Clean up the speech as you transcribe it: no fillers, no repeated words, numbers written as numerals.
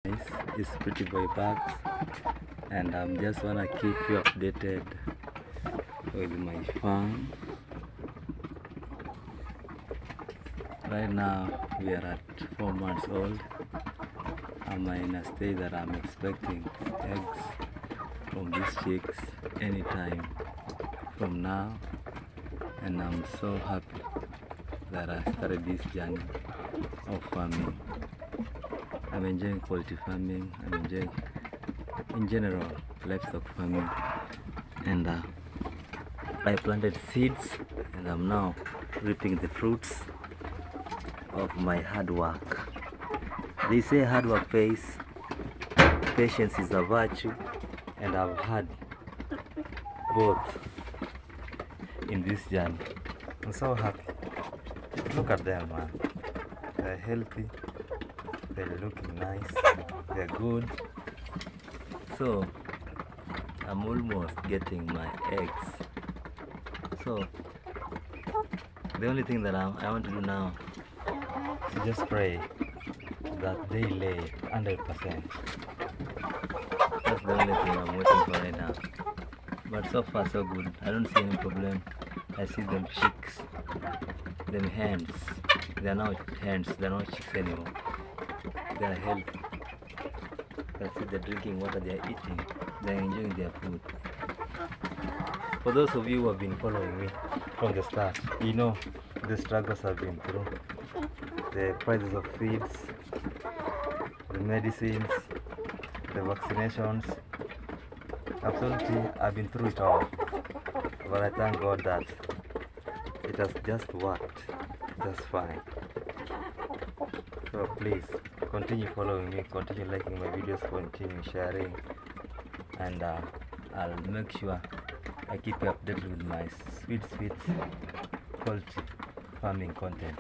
It's Pretty Boy Bugs, and I'm just wanna keep you updated with my farm. Right now we are at 4 months old. I'm in a stage that I'm expecting eggs from these chicks anytime from now, and I'm so happy that I started this journey of farming. I'm enjoying quality farming. I'm enjoying, in general, livestock farming. And I planted seeds, and I'm now reaping the fruits of my hard work. They say hard work pays, patience is a virtue, and I've had both in this journey. I'm so happy. Look at them, man. They're healthy. They're looking nice, they're good. So I'm almost getting my eggs. So the only thing that I want to do now is just pray that they lay 100%. That's the only thing I'm waiting for right now. But so far so good. I don't see any problem. I see them chicks, them hens. They're not hens, they're not chicks anymore. They are healthy. That's it, they're drinking water, they're eating, they're enjoying their food. For those of you who have been following me from the start, you know the struggles I've been through. The prices of feeds, the medicines, the vaccinations. Absolutely, I've been through it all. But I thank God that it has just worked just fine. So please continue following me, continue liking my videos, continue sharing, and I'll make sure I keep you updated with my sweet quality farming content.